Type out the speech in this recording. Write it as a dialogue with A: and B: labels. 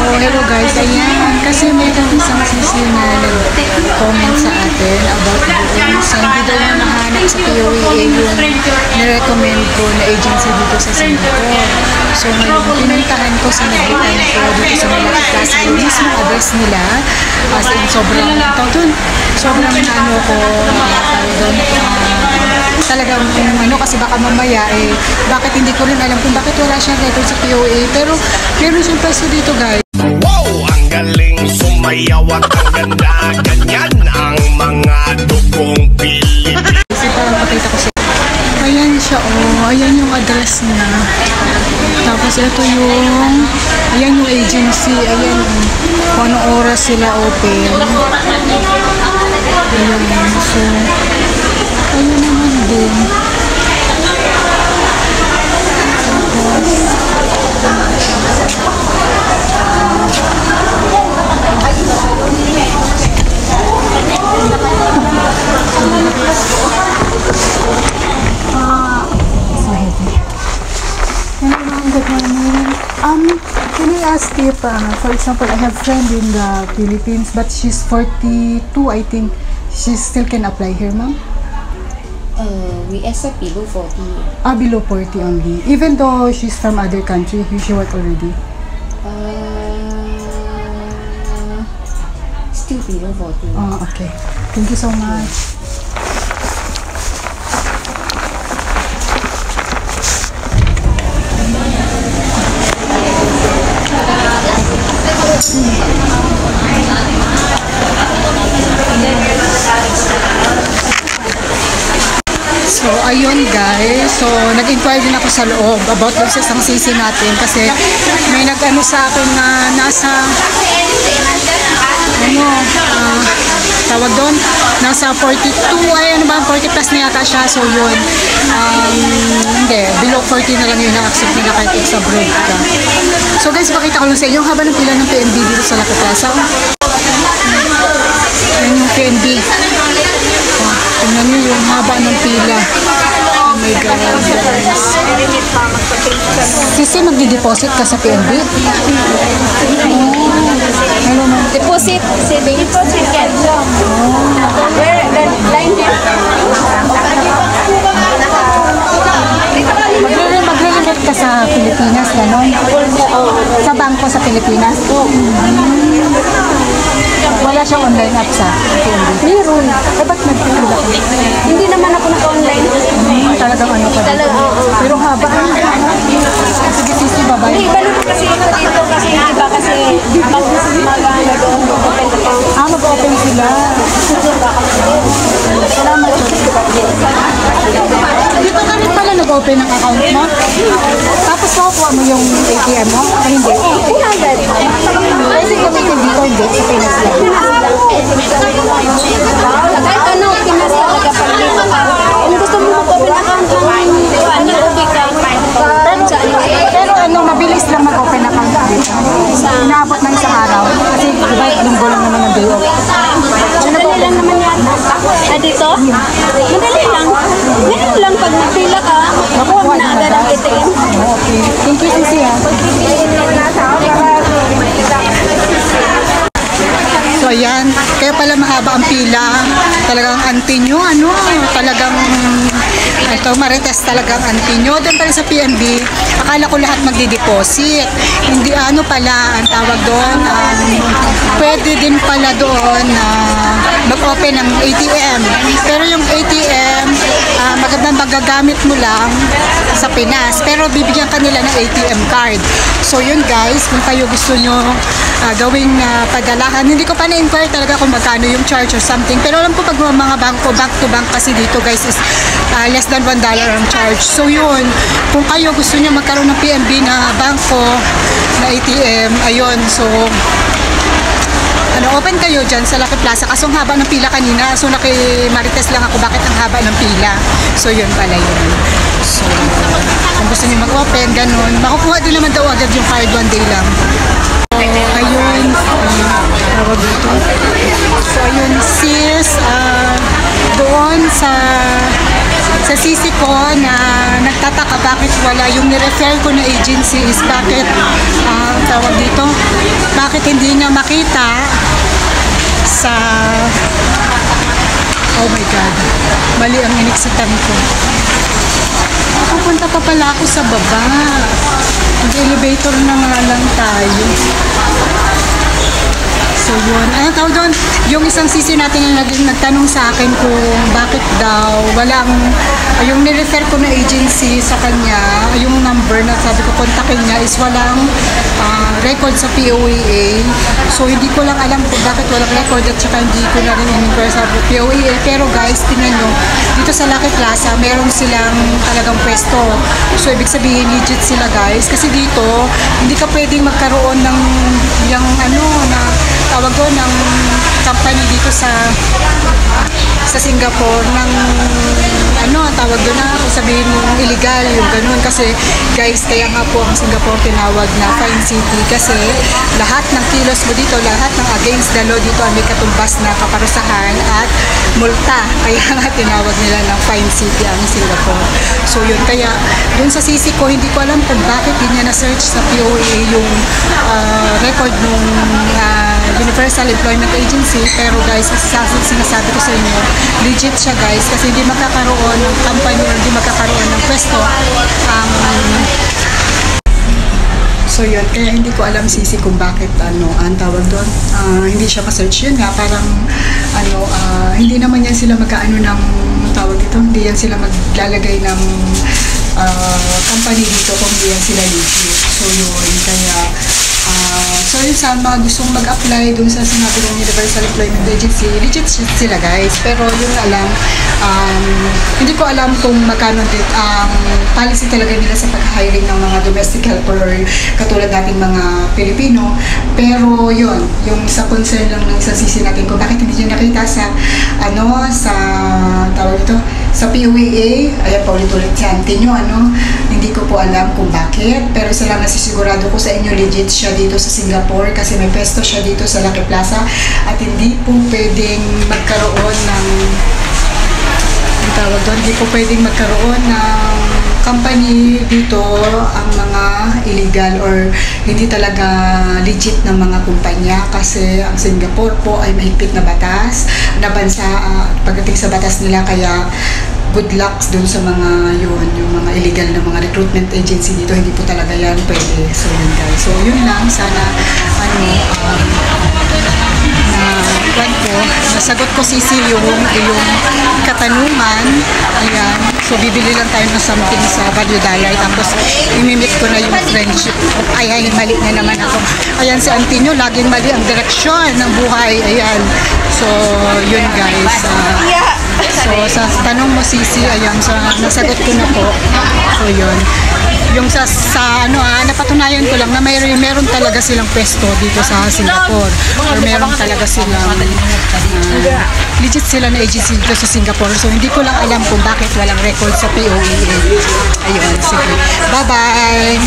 A: hello guys, ayan, kasi may isang sisi na nag-comment sa atin about books. Hindi daw na nahanap sa POEA yung nirecommend ko na agency dito sa Singapore. So ngayon, pinuntahan ko sa nagitan ko dito sa Malaki Plaza, yung mismo address nila, as in sobrang ano ko, talagang ano, kasi baka mamaya bakit hindi ko rin alam kung bakit wala siyang record sa POA, pero meron siyang pwesto dito guys.
B: Wow! Ang galing sumayaw at ang ganda, ganyan ang mga dugong Pilipino.
A: Kasi parang pakita ko siya, ayan siya, ayan yung address niya, tapos ito yung ayan yung agency, ayan kung anong oras sila open, ayan, so ayun naman din. Can I ask if, for example, I have friend in the Philippines, but she's 42, I think. She still can apply here, ma'am?
C: We accept below 40.
A: Below 40 only. Even though she's from other country, she work already?
C: Still below 40.
A: Oh, okay. Thank you so much. So, ayun guys. So, nag-inquire din ako sa loob about sa isang sisi natin kasi may nag-ano sa akin na nasa tawag doon, nasa 42, ay ano ba, 40 plus na yata siya. So, yun. Hindi, below 40 na lang yun na-accept nila kahit sa abroad ka. So, guys, pakita ko lang sa inyo yung haba ng pila ng PNB dito sa Lucky Plaza. Yan yung PNB. Tingnan nyo yung haba ng pila. Oh my God, guys. Sisi, magdi-deposit ka sa PNB? Hello, ma'am.
C: Deposit. Deposit yan. Where the line here?
A: Magre-remit ka sa Pilipinas, gano'n? Sa bangko sa Pilipinas? Wala siyang online app sa PNB?
C: Meron.
A: Ba't nag-pila ko?
C: Hindi naman ako naka-online.
A: Talagang ano pa dito? Pero haba. Sige, sisi, babay.
C: Hindi, ganun kasi ito dito kasi iba kasi mag-ano doon, mag-open account.
A: Mag-open sila. Salamat. Dito ka rin pala nag-open ng account mo? Tapos makukuha mo yung ATM mo? Ay, hindi.
C: 200.
A: Kasi gamitin dito, hindi. Sa Pinas lang.
C: Kahit ano, Pinas talaga pala dito ka. Kung gusto mo mag-open account ng ubi ka.
A: Pero ano, mabilis lang mag-open account dito. Inaabot ng isang araw. Kasi diba, linggo lang naman ang day off.
C: Madali lang naman yata. Dito? Madali lang. Ngayon lang pag nagpila ka, makuha mo na agad ang ATM.
A: Okay. Thank you, Sisi. So, ayan. Kaya pala mahaba ang pila. Talagang anti nyo, talagang ito, Marites talagang anti nyo. Doon pala sa PNB, akala ko lahat magdi-deposit. Hindi, pala, ang tawag doon, pwede din pala doon mag-open ng ATM. Pero yung ATM, magagamit mo lang sa Pinas. Pero bibigyan ka nila ng ATM card. So, yun guys, kung kayo gusto nyo gawing padalahan, hindi ko pa na-inquire talaga kung magkano yung charge or something. Pero alam ko pag mga bangko, bank to bank kasi dito guys is less than $1 ang charge. So yun, kung kayo gusto nyo magkaroon ng PNB na bangko, na ATM, ayun, so open kayo dyan sa Lucky Plaza. Kaso ang haba ng pila kanina, so Marites lang ako bakit ang haba ng pila. So yun pala yun. So kung gusto nyo mag-open, ganun, makukuha din naman daw agad yung card 1 day lang. Ayun, tawag dito. So, ayun, sis, doon sa sisi ko na nagtataka bakit wala yung nirefer ko na agency is bakit, tawag dito, bakit hindi niya makita sa... Oh my God. Mali ang iniksitan ko. Pupunta pa pala ako sa baba. Mag-elevator na nga lang tayo. So yun. Ano tawag doon? Yung isang sisi natin na nagtanong sa akin kung bakit daw walang, yung nirefer ko na agency sa kanya, yung number na sabi ko kontakin niya is walang record sa POEA. So hindi ko lang alam kung bakit walang record at saka hindi ko na rin in-inquire sa POEA. Pero guys, tingnan nyo, dito sa Lucky Plaza, meron silang talagang pwesto. So ibig sabihin, legit sila guys. Kasi dito, hindi ka pwedeng magkaroon ng yung ano, na tawag ko ng company dito sa Singapore ng ano, tawag doon na sabihin mo illegal yung ganun kasi guys, kaya nga po ang Singapore tinawag na fine city kasi lahat ng kilos mo dito, lahat ng against the law dito ay may katumbas na kaparusahan at multa, kaya nga tinawag nila ng fine city ang Singapore. So yun, kaya dun sa sisi ko, hindi ko alam kung bakit hindi niya na-search sa POA yung record nung Universal Employment Agency, pero guys, sinasabi ko sa inyo, legit siya guys, kasi hindi magkakaroon ng company or hindi magkakaroon ng pwesto so yun, kaya hindi ko alam sisi kung bakit ang tawag doon, hindi siya ma-search. Yun nga, parang hindi naman yan sila magkaano ng tawag ito, hindi yan sila maglalagay ng company dito kung hindi yan sila legit. So yun, kaya so yun, sa mga gustong mag-apply dun sa sinabi ng Universal Employment Agency, legit sila guys, pero yun nga lang, hindi ko alam kung magkano din ang policy talaga nila sa pag-hiring ng mga domestic helper or katulad nating mga Pilipino. Pero yun, yung sa concern lang ng isang sisi natin kung bakit hindi nyo nakita sa sa tawag ito, sa POEA, ayan pa ulit-ulit sa auntie nyo, hindi ko po alam kung bakit, pero isa lang nasisigurado ko sa inyo, legit siya dito sa Singapore kasi may pesto siya dito sa Lucky Plaza at hindi po pwedeng magkaroon ng tawag doon, hindi po pwedeng magkaroon ng company dito ang mga illegal or hindi talaga legit ng mga kumpanya kasi ang Singapore po ay mahigpit na batas na bansa pagdating sa batas nila, kaya good luck dun sa mga yung mga illegal na mga recruitment agency dito, hindi po talaga yan pwede. So yun guys, so yun lang, sana nasagot ko sisi yung katanungan. Ayan, so bibili lang tayo ng something sa Value Dalay tapos imimit ko na yung friendship. Ay, mali na naman ako. Ayan si auntie nyo, laging mali ang direksyon ng buhay. Ayan, so yun guys, so sa tanong mo sisi, ayan, so nasagot ko na po. So yun, yung sa napatunayan ko lang na meron talaga silang pwesto dito sa Singapore or meron talaga silang legit sila na agency dito sa Singapore. So hindi ko lang alam kung bakit walang record sa POEA. Ayun, sige, bye bye.